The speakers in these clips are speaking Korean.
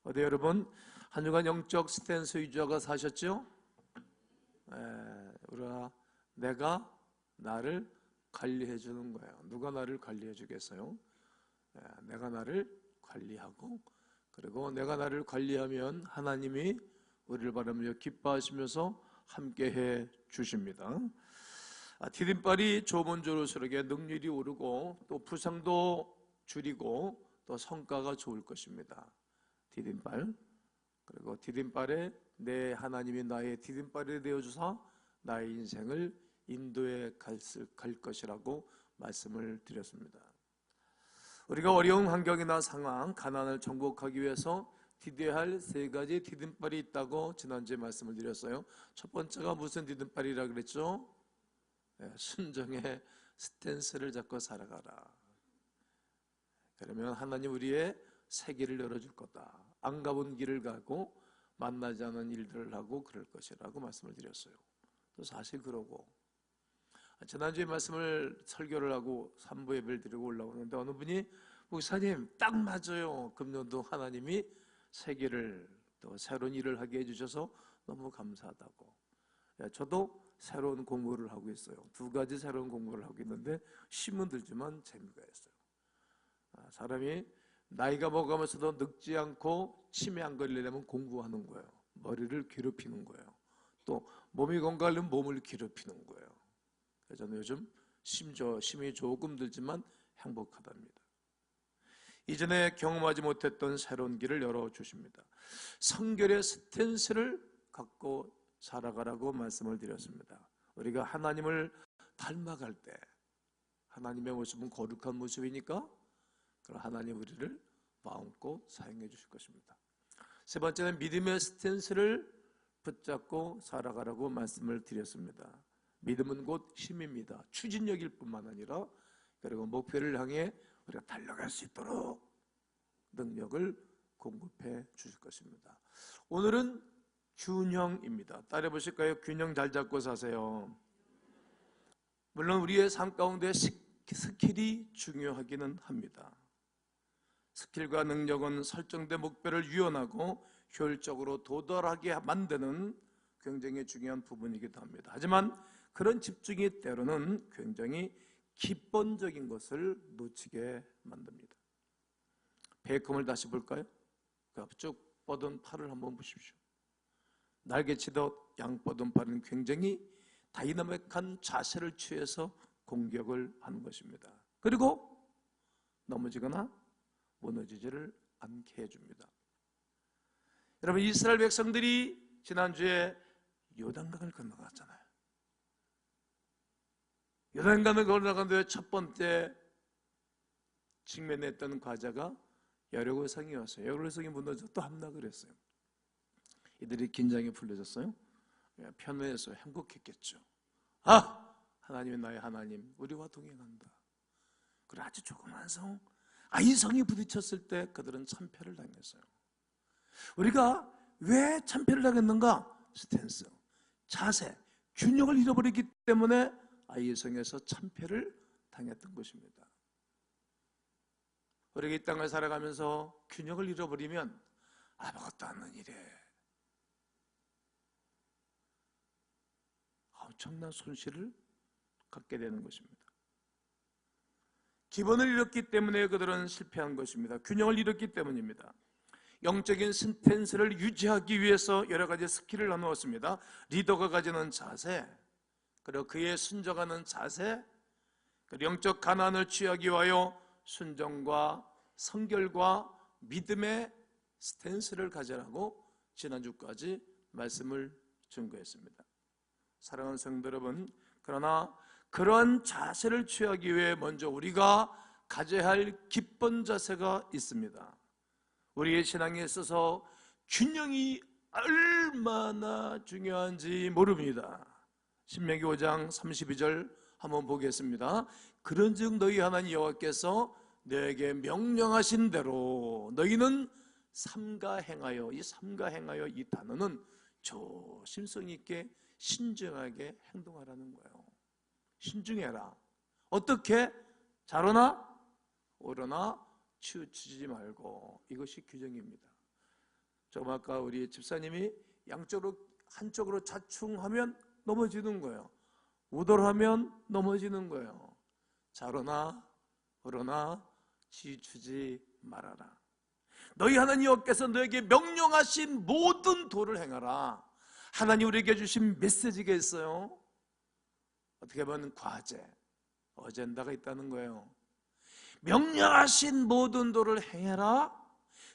어때 여러분? 한 주간 영적 스탠스 위주가 사셨죠? 우리가 내가 나를 관리해 주는 거예요. 누가 나를 관리해 주겠어요? 내가 나를 관리하고, 그리고 내가 나를 관리하면 하나님이 우리를 바라보며 기뻐하시면서 함께해 주십니다. 디딤발이 좁은 조로수록에 능률이 오르고 또 부상도 줄이고 또 성과가 좋을 것입니다. 디딤발, 그리고 디딤발에 내 하나님이 나의 디딤발이 되어주사 나의 인생을 인도해 갈 것이라고 말씀을 드렸습니다. 우리가 어려운 환경이나 상황, 가난을 정복하기 위해서 디뎌야 할 세 가지 디딤발이 있다고 지난주에 말씀을 드렸어요. 첫 번째가 무슨 디딤발이라 그랬죠? 순종의 스탠스를 잡고 살아가라. 그러면 하나님 우리의 새 길을 열어줄 거다. 안 가본 길을 가고 만나지 않은 일들을 하고 그럴 것이라고 말씀을 드렸어요. 또 사실 그러고, 지난주에 말씀을 설교를 하고 3부 예배를 드리고 올라오는데 어느 분이 목사님 딱 맞아요. 금년도 하나님이 새 길을 또 새로운 일을 하게 해주셔서 너무 감사하다고. 저도 새로운 공부를 하고 있어요. 2가지 새로운 공부를 하고 있는데 힘은 들지만 재미가 있어요. 사람이 나이가 먹으면서도 늙지 않고 치매 안 걸리려면 공부하는 거예요. 머리를 괴롭히는 거예요. 또 몸이 건강하려면 몸을 괴롭히는 거예요. 그래서 저는 요즘 힘이 조금 들지만 행복하답니다. 이전에 경험하지 못했던 새로운 길을 열어주십니다. 성결의 스탠스를 갖고 살아가라고 말씀을 드렸습니다. 우리가 하나님을 닮아갈 때 하나님의 모습은 거룩한 모습이니까 그럼 하나님 우리를 마음껏 사용해 주실 것입니다. 세 번째는 믿음의 스탠스를 붙잡고 살아가라고 말씀을 드렸습니다. 믿음은 곧 힘입니다. 추진력일 뿐만 아니라 그리고 목표를 향해 우리가 달려갈 수 있도록 능력을 공급해 주실 것입니다. 오늘은 균형입니다. 따라해 보실까요? 균형 잘 잡고 사세요. 물론 우리의 삶 가운데 스킬이 중요하기는 합니다. 스킬과 능력은 설정된 목표를 유연하고 효율적으로 도달하게 만드는 굉장히 중요한 부분이기도 합니다. 하지만 그런 집중이 때로는 굉장히 기본적인 것을 놓치게 만듭니다. 베이컴을 다시 볼까요? 쭉 뻗은 팔을 한번 보십시오. 날개치듯 양 뻗은 팔은 굉장히 다이나믹한 자세를 취해서 공격을 하는 것입니다. 그리고 넘어지거나 무너지지를 않게 해줍니다. 여러분, 이스라엘 백성들이 지난주에 요단강을 건너갔잖아요. 요단강을 건너가는데 첫 번째 직면했던 과제가 여리고성이었어요. 여리고성이 무너져 또 함락을 했어요. 이들이 긴장이 풀려졌어요. 편회해서 행복했겠죠. 하나님이 나의 하나님, 우리와 동행한다. 그리고 아주 조그만 성, 이 성이 부딪혔을 때 그들은 참패를 당했어요. 우리가 왜 참패를 당했는가? 스탠스, 자세, 균형을 잃어버리기 때문에 이 성에서 참패를 당했던 것입니다. 우리가 이 땅을 살아가면서 균형을 잃어버리면 아무것도 않는 일에 엄청난 손실을 갖게 되는 것입니다. 기본을 잃었기 때문에 그들은 실패한 것입니다. 균형을 잃었기 때문입니다. 영적인 스탠스를 유지하기 위해서 여러 가지 스킬을 나누었습니다. 리더가 가지는 자세, 그리고 그에 순종하는 자세, 그리고 영적 가난을 취하기 위하여 순종과 성결과 믿음의 스탠스를 가져라고 지난주까지 말씀을 증거했습니다. 사랑하는 성도 여러분, 그러나 그러한 자세를 취하기 위해 먼저 우리가 가져야 할 기본 자세가 있습니다. 우리의 신앙에 있어서 균형이 얼마나 중요한지 모릅니다. 신명기 5장 32절 한번 보겠습니다. 그런즉 너희 하나님 여호와께서 너에게 명령하신 대로 너희는 삼가 행하여, 이 삼가 행하여 이 단어는 조심성 있게 신중하게 행동하라는 거예요. 신중해라. 어떻게? 좌로나 오로나 치우치지 말고, 이것이 규정입니다. 좀 아까 우리 집사님이 양쪽으로 한쪽으로 자충하면 넘어지는 거예요. 우돌하면 넘어지는 거예요. 자로나 그러나 지추지 말아라. 너희 하나님 여호와께서 너에게 명령하신 모든 도를 행하라. 하나님 우리에게 주신 메시지가 있어요. 어떻게 보면 과제, 어젠다가 있다는 거예요. 명령하신 모든 도를 행해라.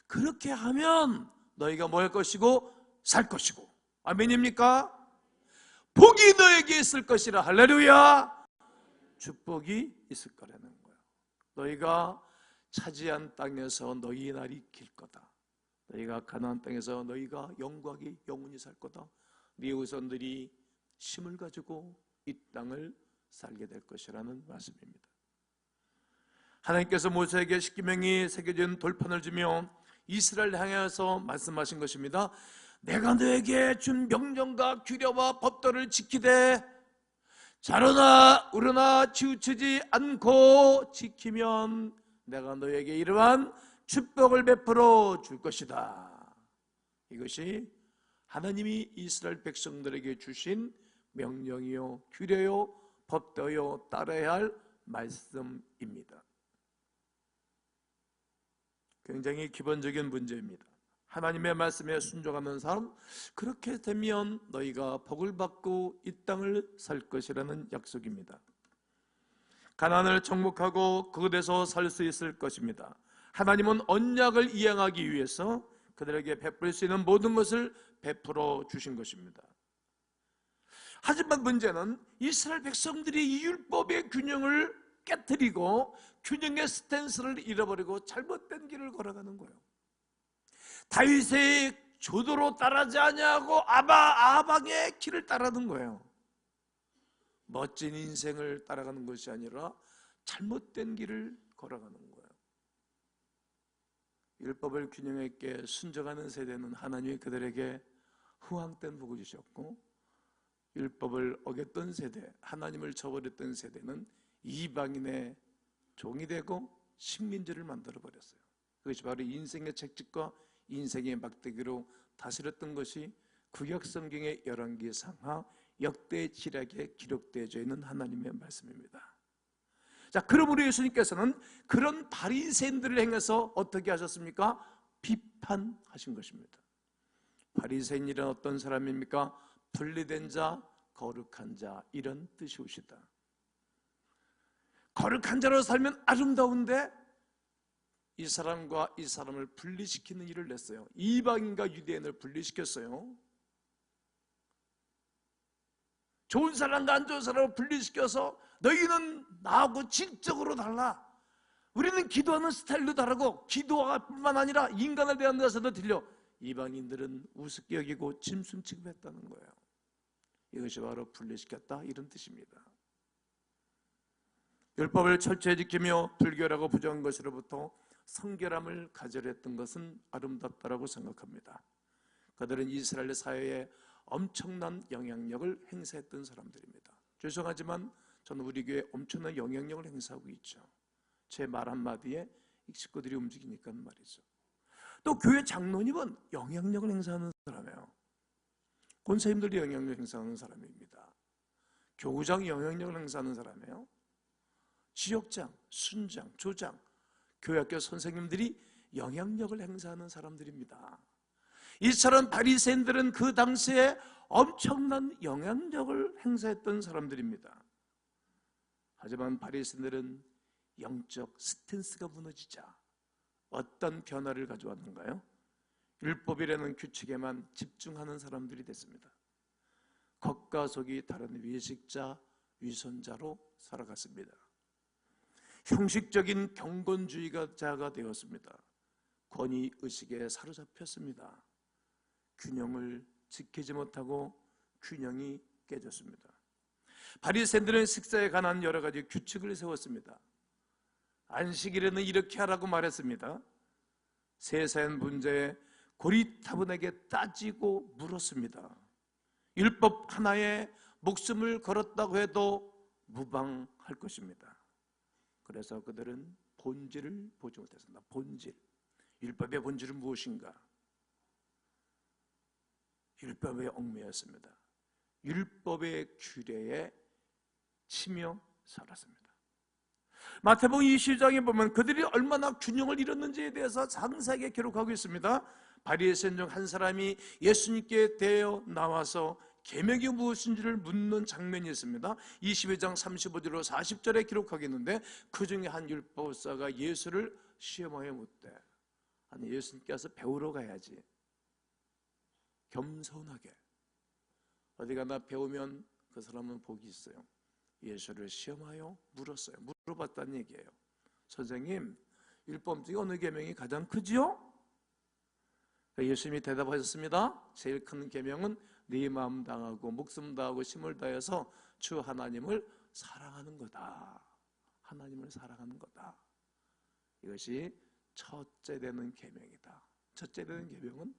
그렇게 하면 너희가 뭐 할 것이고 살 것이고, 아멘입니까? 복이 너에게 있을 것이라. 할렐루야. 축복이 있을 거라는 거예요. 너희가 차지한 땅에서 너희 날이 길 거다. 너희가 가나안 땅에서 너희가 영광이 영원히 살 거다. 네 후손들이 힘을 가지고 이 땅을 살게 될 것이라는 말씀입니다. 하나님께서 모세에게 십계명이 새겨진 돌판을 주며 이스라엘 향해서 말씀하신 것입니다. 내가 너에게 준 명령과 규례와 법도를 지키되 자로나 우러나 치우치지 않고 지키면 내가 너에게 이러한 축복을 베풀어 줄 것이다. 이것이 하나님이 이스라엘 백성들에게 주신 명령이요 규례요 법도요 따라야 할 말씀입니다. 굉장히 기본적인 문제입니다. 하나님의 말씀에 순종하는 사람, 그렇게 되면 너희가 복을 받고 이 땅을 살 것이라는 약속입니다. 가나안을 정복하고 그곳에서 살 수 있을 것입니다. 하나님은 언약을 이행하기 위해서 그들에게 베풀 수 있는 모든 것을 베풀어 주신 것입니다. 하지만 문제는 이스라엘 백성들이 이 율법의 균형을 깨뜨리고 균형의 스탠스를 잃어버리고 잘못된 길을 걸어가는 거예요. 다윗의 조도로 따르지 아니하고 아방의 길을 따르는 거예요. 멋진 인생을 따라가는 것이 아니라 잘못된 길을 걸어가는 거예요. 율법을 균형 있게 순종하는 세대는 하나님이 그들에게 후황된 복을 주셨고, 율법을 어겼던 세대, 하나님을 저버렸던 세대는 이방인의 종이 되고 식민지를 만들어 버렸어요. 그것이 바로 인생의 채찍과 인생의 막대기로 다스렸던 것이 구약성경의 열왕기 상하 역대 지략에 기록되어져 있는 하나님의 말씀입니다. 자, 그러므로 예수님께서는 그런 바리새인들을 향해서 어떻게 하셨습니까? 비판하신 것입니다. 바리새인이란 어떤 사람입니까? 분리된 자, 거룩한 자, 이런 뜻이오시다. 거룩한 자로 살면 아름다운데 이 사람과 이 사람을 분리시키는 일을 냈어요. 이방인과 유대인을 분리시켰어요. 좋은 사람과 안 좋은 사람을 분리시켜서 너희는 나하고 질적으로 달라. 우리는 기도하는 스타일도 다르고 기도가 뿐만 아니라 인간을 대하는 데서도 틀려. 이방인들은 우습게 여기고 짐승 취급했다는 거예요. 이것이 바로 분리시켰다, 이런 뜻입니다. 율법을 철저히 지키며 불결하고 부정한 것으로부터 성결함을 가져야 했던 것은 아름답다라고 생각합니다. 그들은 이스라엘 사회에 엄청난 영향력을 행사했던 사람들입니다. 죄송하지만 저는 우리 교회에 엄청난 영향력을 행사하고 있죠. 제 말 한마디에 식구들이 움직이니까 말이죠. 또 교회 장로님은 영향력을 행사하는 사람이에요. 권사님들이 영향력을 행사하는 사람입니다. 교구장이 영향력을 행사하는 사람이에요. 지역장, 순장, 조장, 교회학교 선생님들이 영향력을 행사하는 사람들입니다. 이처럼 바리새인들은 그 당시에 엄청난 영향력을 행사했던 사람들입니다. 하지만 바리새인들은 영적 스탠스가 무너지자 어떤 변화를 가져왔는가요? 율법이라는 규칙에만 집중하는 사람들이 됐습니다. 겉과 속이 다른 외식자, 위선자로 살아갔습니다. 형식적인 경건주의자가 되었습니다. 권위의식에 사로잡혔습니다. 균형을 지키지 못하고 균형이 깨졌습니다. 바리새인들은 식사에 관한 여러 가지 규칙을 세웠습니다. 안식일에는 이렇게 하라고 말했습니다. 세세한 문제에 고리타분하게 따지고 물었습니다. 율법 하나에 목숨을 걸었다고 해도 무방할 것입니다. 그래서 그들은 본질을 보지 못했습니다. 본질, 율법의 본질은 무엇인가? 율법에 얽매였습니다. 율법의 규례에 치며 살았습니다. 마태복음 22장에 보면 그들이 얼마나 균형을 잃었는지에 대해서 상세하게 기록하고 있습니다. 바리새인 중 한 사람이 예수님께 대여 나와서 계명이 무엇인지를 묻는 장면이 있습니다. 22장 35절로 40절에 기록하고 있는데 그 중에 한 율법사가 예수를 시험하여 묻되, 아니 예수님께서 배우러 가야지, 겸손하게 어디 가나 배우면 그 사람은 복이 있어요. 예수를 시험하여 물었어요. 물어봤다는 얘기예요. 선생님, 율법 중에 어느 계명이 가장 크지요? 예수님이 대답하셨습니다. 제일 큰 계명은 네 마음 다하고 목숨 다하고 힘을 다해서 주 하나님을 사랑하는 거다. 하나님을 사랑하는 거다. 이것이 첫째 되는 계명이다. 첫째 되는 계명은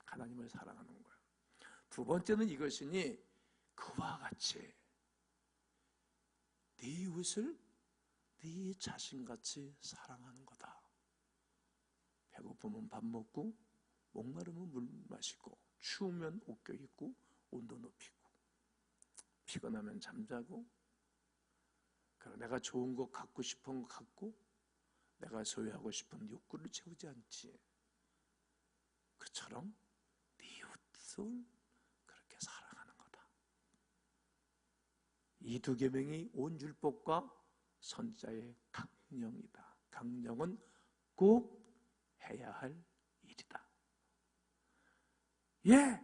하나님을 사랑하는 거예요. 두 번째는 이것이니 그와 같이 네 이웃을 네 자신같이 사랑하는 거다. 배고프면 밥 먹고 목마르면 물 마시고 추우면 옷 껴입고 온도 높이고 피곤하면 잠자고, 그리고 내가 좋은 거 갖고 싶은 거 갖고 내가 소유하고 싶은 욕구를 채우지 않지. 그처럼 네 이웃을 그렇게 사랑하는 거다. 이 두 계명이 온 율법과 선자의 강령이다. 강령은 꼭 해야 할 일이다.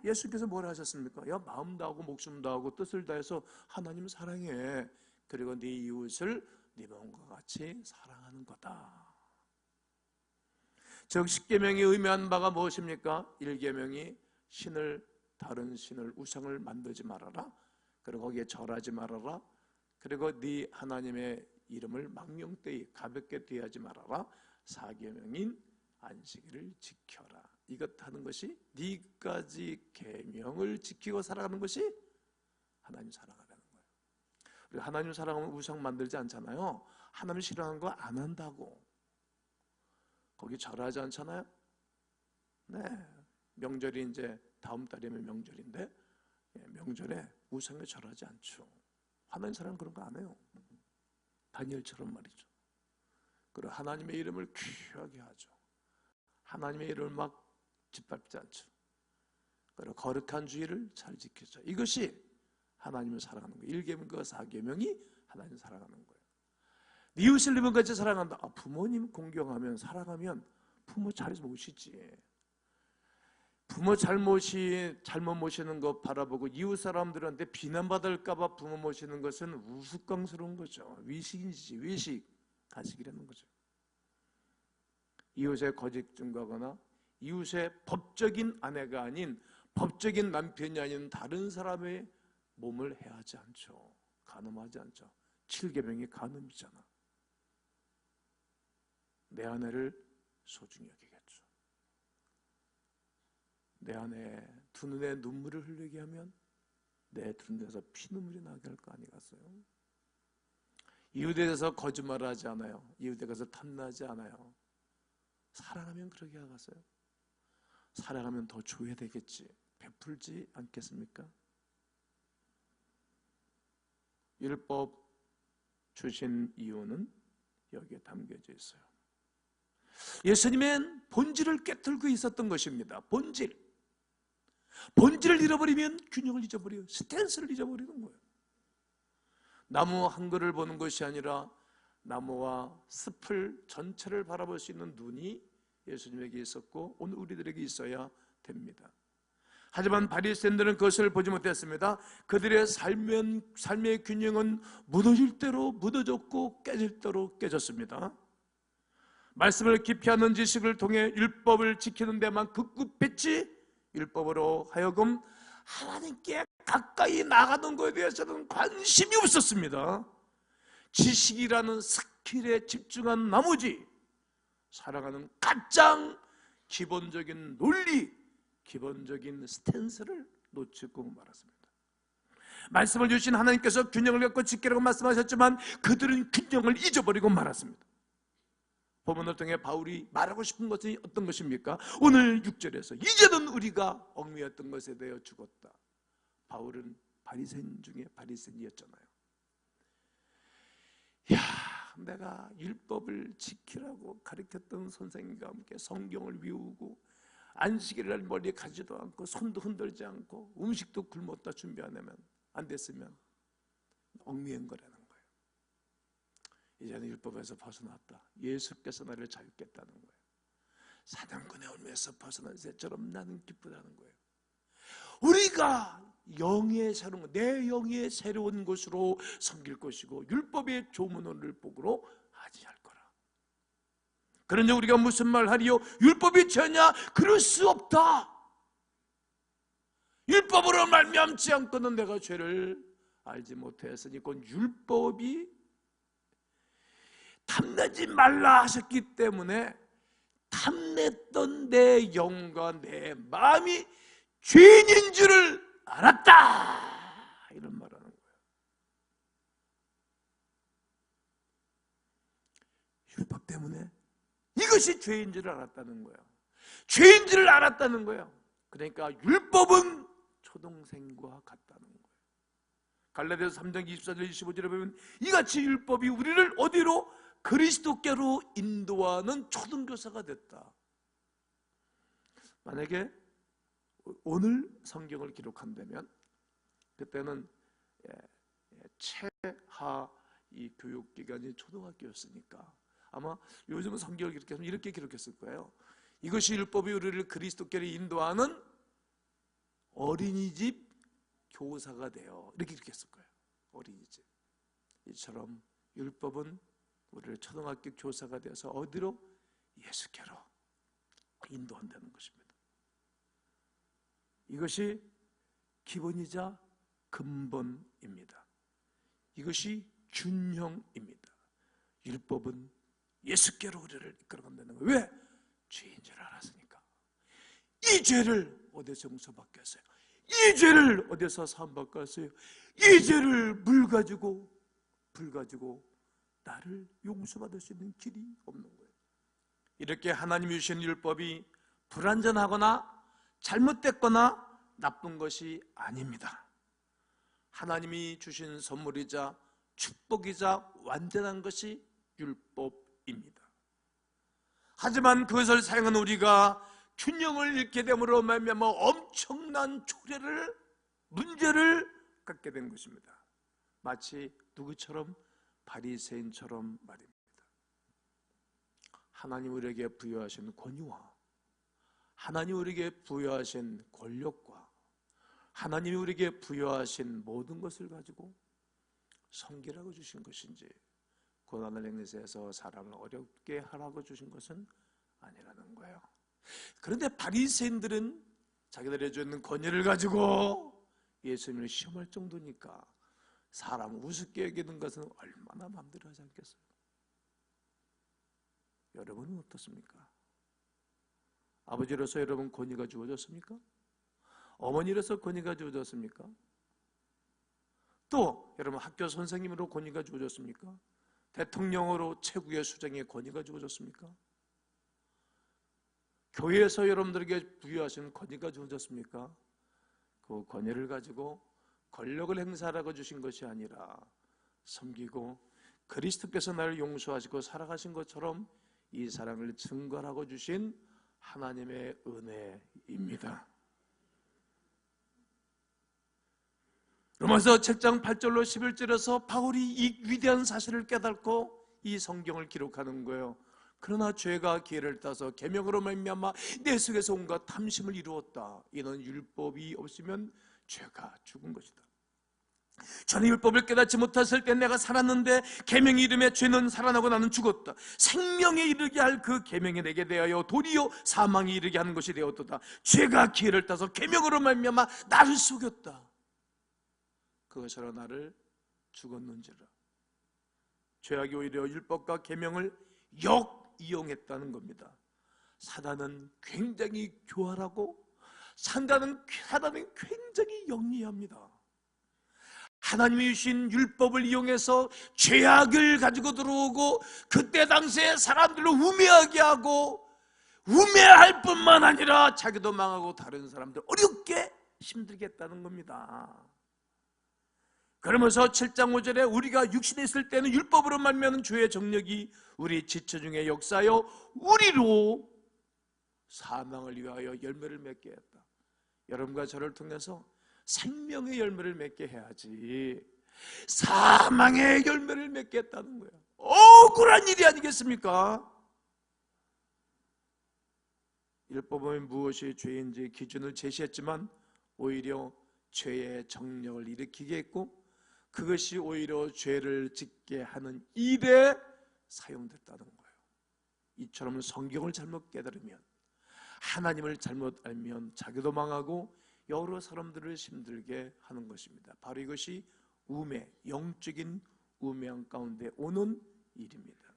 예수께서 뭐라 하셨습니까? 야, 마음 다하고 목숨 다하고 뜻을 다해서 하나님 사랑해. 그리고 네 이웃을 네 몸과 같이 사랑하는 거다. 즉 10계명이 의미한 바가 무엇입니까? 1계명이 다른 신을 우상을 만들지 말아라. 그리고 거기에 절하지 말아라. 그리고 네 하나님의 이름을 망령되이 가볍게 대하지 말아라. 4계명인 안식일을 지켜라. 이것 하는 것이 네 가지 계명을 지키고 살아가는 것이 하나님 사랑하라는 거예요. 우리가 하나님 사랑하면 우상 만들지 않잖아요. 하나님 싫어하는 거 안 한다고. 거기 절하지 않잖아요. 네, 명절이 이제 다음 달이면 명절인데 명절에 우상에 절하지 않죠. 하나님 사랑은 그런 거 안 해요. 다니엘처럼 말이죠. 그리고 하나님의 이름을 귀하게 하죠. 하나님의 이름을 막 짓밟지 않죠. 그리고 거룩한 주의를 잘 지키죠. 이것이 하나님을 사랑하는 거예요. 1계명과 4계명이 하나님을 사랑하는 거예요. 이웃을 네 몸같이 사랑한다. 부모님 공경하면 사랑하면 부모 잘 모시지. 부모 잘못 모시는 거 바라보고 이웃 사람들한테 비난받을까 봐 부모 모시는 것은 우스꽝스러운 거죠. 위식이지. 위식 가식이라는 거죠. 이웃의 거짓 증거하거나 이웃의 법적인 아내가 아닌 법적인 남편이 아닌 다른 사람의 몸을 해하지 않죠. 간음하지 않죠. 7계명이 간음이잖아. 내 아내를 소중히 여기겠죠. 내 아내 두 눈에 눈물을 흘리게 하면 내 두 눈에서 피눈물이 나게 할 거 아니겠어요? 이웃에 대해서 거짓말하지 않아요. 이웃에 대해서 탐나지 않아요. 사랑하면 그러게 하겠어요? 사랑하면 더 줘야 되겠지. 베풀지 않겠습니까? 율법 주신 이유는 여기에 담겨져 있어요. 예수님은 본질을 깨뜨리고 있었던 것입니다. 본질을 잃어버리면 균형을 잊어버려요. 스탠스를 잊어버리는 거예요. 나무 한 그루를 보는 것이 아니라 나무와 숲을 전체를 바라볼 수 있는 눈이 예수님에게 있었고 오늘 우리들에게 있어야 됩니다. 하지만 바리새인들은 그것을 보지 못했습니다. 그들의 삶의 균형은 무너질 대로 무너졌고 깨질 대로 깨졌습니다. 말씀을 깊이 하는 지식을 통해 율법을 지키는 데만 급급했지 율법으로 하여금 하나님께 가까이 나가는 것에 대해서는 관심이 없었습니다. 지식이라는 스킬에 집중한 나머지 살아가는 가장 기본적인 논리, 기본적인 스탠스를 놓치고 말았습니다. 말씀을 주신 하나님께서 균형을 갖고 지키라고 말씀하셨지만 그들은 균형을 잊어버리고 말았습니다. 본문을 통해 바울이 말하고 싶은 것이 어떤 것입니까? 오늘 6절에서 이제는 우리가 얽매였던 것에 대하여 죽었다. 바울은 바리새인 중에 바리새인이었잖아요. 야, 내가 율법을 지키라고 가르쳤던 선생님과 함께 성경을 외우고 안식일을 멀리 가지도 않고 손도 흔들지 않고 음식도 굶었다 준비 안 됐으면 얽매인 거라는 거예요. 이제는 율법에서 벗어났다. 예수께서 나를 자유케 했다는 거예요. 사단꾼의 얽매에서 벗어난 새처럼 나는 기쁘다는 거예요. 우리가 영의 새로운, 내 영의 새로운 것으로 섬길 것이고 율법의 조문을 복으로 하지 할 거라. 그러니 우리가 무슨 말 하리요? 율법이 죄냐? 그럴 수 없다. 율법으로 말미암지 않고는 내가 죄를 알지 못했으니 곧 율법이 탐내지 말라 하셨기 때문에 탐냈던 내 영과 내 마음이 죄인인 줄을 알았다, 이런 말하는 거예요. 율법 때문에 이것이 죄인 줄을 알았다는 거예요. 죄인 줄을 알았다는 거예요. 그러니까 율법은 초동생과 같다는 거예요. 갈라디아서 3장 24절 25절에 보면 이같이 율법이 우리를 어디로? 그리스도께로 인도하는 초등교사가 됐다. 만약에 오늘 성경을 기록한다면 그때는 최하 이 교육기관이 초등학교였으니까 아마 요즘 성경을 기록하면 이렇게 기록했을 거예요. 이것이 율법이 우리를 그리스도께로 인도하는 어린이집 교사가 되어, 이렇게 기록했을 거예요. 어린이집. 이처럼 율법은 우리를 초등학교 교사가 되어서 어디로? 예수께로 인도한다는 것입니다. 이것이 기본이자 근본입니다. 이것이 균형입니다. 율법은 예수께로 우리를 이끌어간다는 거예요. 왜? 죄인 줄 알았으니까. 이 죄를 어디서 용서받겠어요? 이 죄를 어디서 사함받겠어요? 이 죄를 불 가지고 나를 용서받을 수 있는 길이 없는 거예요. 이렇게 하나님이 주신 율법이 불완전하거나 잘못됐거나 나쁜 것이 아닙니다. 하나님이 주신 선물이자 축복이자 완전한 것이 율법입니다. 하지만 그것을 사용한 우리가 균형을 잃게 됨으로 말미암아 엄청난 문제를 갖게 된 것입니다. 마치 누구처럼? 바리새인처럼 말입니다. 하나님 우리에게 부여하신 권위와 하나님 우리에게 부여하신 권력과 하나님이 우리에게 부여하신 모든 것을 가지고 섬기라고 주신 것인지 고난을 행세해서 사람을 어렵게 하라고 주신 것은 아니라는 거예요. 그런데 바리새인들은 자기들이 주는 권위를 가지고 예수님을 시험할 정도니까 사람을 우습게 여기는 것은 얼마나 마음대로 하지 않겠어요? 여러분은 어떻습니까? 아버지로서 여러분 권위가 주어졌습니까? 어머니로서 권위가 주어졌습니까? 또 여러분 학교 선생님으로 권위가 주어졌습니까? 대통령으로 최고의 수장의 권위가 주어졌습니까? 교회에서 여러분들에게 부여하신 권위가 주어졌습니까? 그 권위를 가지고 권력을 행사하라고 주신 것이 아니라 섬기고 그리스도께서 나를 용서하시고 살아가신 것처럼 이 사랑을 증거하라고 주신 하나님의 은혜입니다. 로마서 7장 8절로 11절에서 바울이 이 위대한 사실을 깨닫고 이 성경을 기록하는 거예요. 그러나 죄가 기회를 따서 계명으로 말미암아 내 속에서 온갖 탐심을 이루었다. 이는 율법이 없으면 죄가 죽은 것이다. 저는 율법을 깨닫지 못했을 때 내가 살았는데 계명이 이름에 죄는 살아나고 나는 죽었다. 생명에 이르게 할 그 계명이 내게 대하여 도리어 사망에 이르게 하는 것이 되었도다. 죄가 기회를 따서 계명으로 말미암아 나를 속였다. 그것으로 나를 죽었는지라. 죄악이 오히려 율법과 계명을 역이용했다는 겁니다. 사단은 굉장히 교활하고 사단은 굉장히 영리합니다. 하나님이 주신 율법을 이용해서 죄악을 가지고 들어오고 그때 당시에 사람들을 우매하게 하고 우매할 뿐만 아니라 자기도 망하고 다른 사람들 어렵게 힘들게 했다는 겁니다. 그러면서 7장 5절에 우리가 육신에 있을 때는 율법으로 말미암은 죄의 정력이 우리 지체 중에 역사하여 우리로 사망을 위하여 열매를 맺게 했다. 여러분과 저를 통해서 생명의 열매를 맺게 해야지 사망의 열매를 맺게 했다는 거예요. 억울한 일이 아니겠습니까? 율법은 무엇이 죄인지 기준을 제시했지만 오히려 죄의 정력을 일으키게 했고 그것이 오히려 죄를 짓게 하는 일에 사용됐다는 거예요. 이처럼 성경을 잘못 깨달으면, 하나님을 잘못 알면 자기도 망하고 여러 사람들을 힘들게 하는 것입니다. 바로 이것이 우매, 영적인 우매함 가운데 오는 일입니다.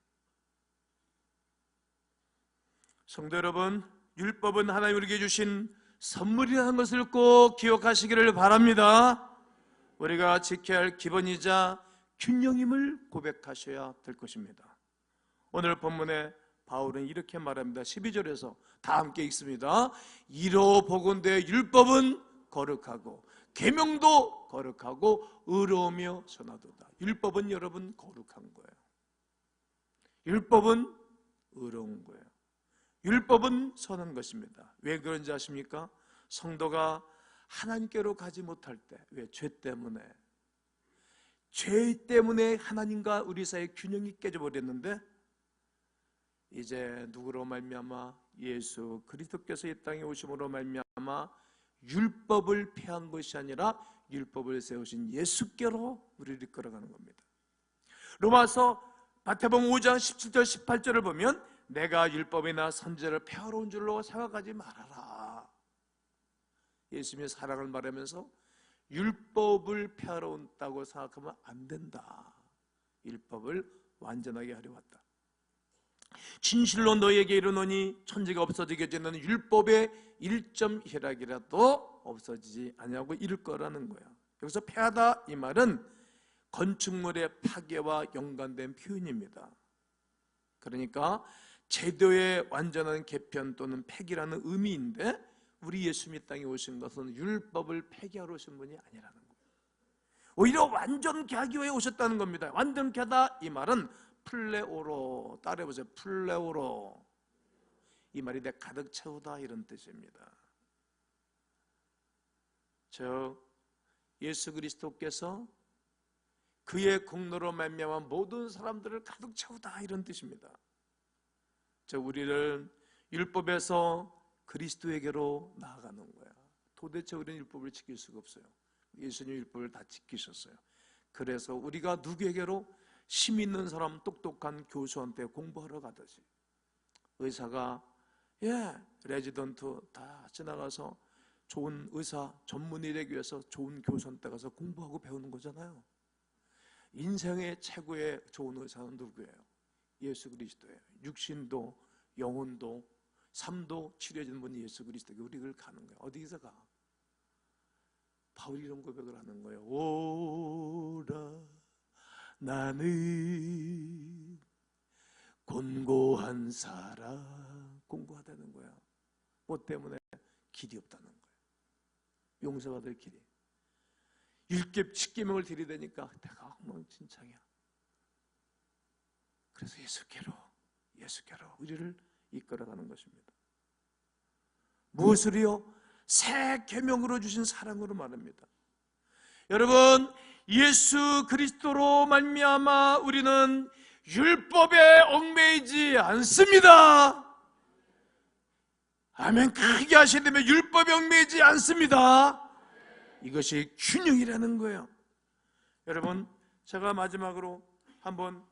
성도 여러분, 율법은 하나님 우리에게 주신 선물이라는 것을 꼭 기억하시기를 바랍니다. 우리가 지켜야 할 기본이자 균형임을 고백하셔야 될 것입니다. 오늘 본문에 바울은 이렇게 말합니다. 12절에서 다 함께 읽습니다. 이로 보건대 율법은 거룩하고 계명도 거룩하고 의로우며 선하도다. 율법은 여러분 거룩한 거예요. 율법은 의로운 거예요. 율법은 선한 것입니다. 왜 그런지 아십니까? 성도가 하나님께로 가지 못할 때, 왜? 죄 때문에 하나님과 우리 사이의 균형이 깨져버렸는데 이제 누구로 말미암아? 예수 그리스도께서 이 땅에 오심으로 말미암아 율법을 폐한 것이 아니라 율법을 세우신 예수께로 우리를 이끌어가는 겁니다. 로마서 마태복음 5장 17절 18절을 보면 내가 율법이나 선지자를 폐하러 온 줄로 생각하지 말아라. 예수님의 사랑을 말하면서 율법을 폐하러 온다고 생각하면 안 된다. 율법을 완전하게 하려 왔다. 진실로 너희에게 이르노니 천지가 없어지게 되는 율법의 1.1약이라도 없어지지 아니하고 이를 거라는 거야. 여기서 폐하다 이 말은 건축물의 파괴와 연관된 표현입니다. 그러니까 제도의 완전한 개편 또는 폐기라는 의미인데 우리 예수님이 땅에 오신 것은 율법을 폐기하러 오신 분이 아니라는 거예요. 오히려 완전케 하기 위해 오셨다는 겁니다. 완전케 하다 이 말은 플레오로, 따라해보세요. 플레오로. 이 말이 내 가득 채우다 이런 뜻입니다. 즉 예수 그리스도께서 그의 공로로 말미암아 모든 사람들을 가득 채우다 이런 뜻입니다. 즉 우리를 율법에서 그리스도에게로 나아가는 거야. 도대체 우리는 율법을 지킬 수가 없어요. 예수님 율법을 다 지키셨어요. 그래서 우리가 누구에게로? 힘 있는 사람, 똑똑한 교수한테 공부하러 가듯이 의사가 레지던트 다 지나가서 좋은 의사 전문의 되기 위해서 좋은 교수한테 가서 공부하고 배우는 거잖아요. 인생의 최고의 좋은 의사는 누구예요? 예수 그리스도예요. 육신도 영혼도 삶도 치료해주는 분이 예수 그리스도에게 우리를 가는 거예요. 어디서 가? 바울이 이런 고백을 하는 거예요. 오라 나는 곤고한 사람. 공고하다는 거야. 뭐 때문에? 길이 없다는 거예요. 용서받을 길이. 율법 10계명을 들이대니까 내가 엉망진창이야. 그래서 예수께로 우리를 이끌어가는 것입니다. 무엇을요? 새 계명으로 주신 사랑으로 말합니다. 여러분, 예수 그리스도로 말미암아 우리는 율법에 얽매이지 않습니다. 아멘. 크게 하시려면 율법에 얽매이지 않습니다. 이것이 균형이라는 거예요. 여러분, 제가 마지막으로 한번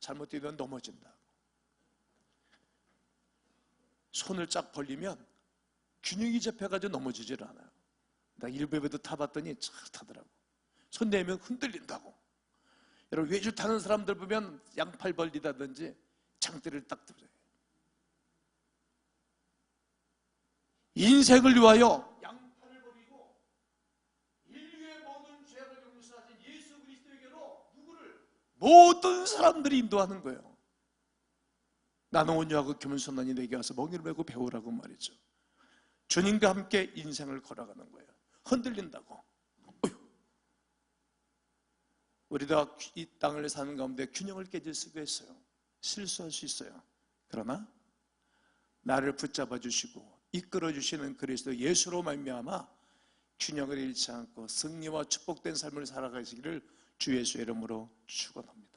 잘못 뛰면 넘어진다. 손을 쫙 벌리면 균형이 잡혀가지고 넘어지질 않아요. 나 일부에도 타봤더니 잘 타더라고. 손 내면 흔들린다고. 여러분 외주 타는 사람들 보면 양팔 벌리다든지 장대를 딱 들어요. 인생을 위하여 모든 사람들이 인도하는 거예요. 나는 온유하고 겸손하니 내게 와서 멍에를 메고 배우라고 말이죠. 주님과 함께 인생을 걸어가는 거예요. 흔들린다고. 우리가 이 땅을 사는 가운데 균형을 깨질 수가 있어요. 실수할 수 있어요. 그러나 나를 붙잡아 주시고 이끌어 주시는 그리스도 예수로 말미암아 균형을 잃지 않고 승리와 축복된 삶을 살아가시기를 주 예수의 이름으로 축원합니다.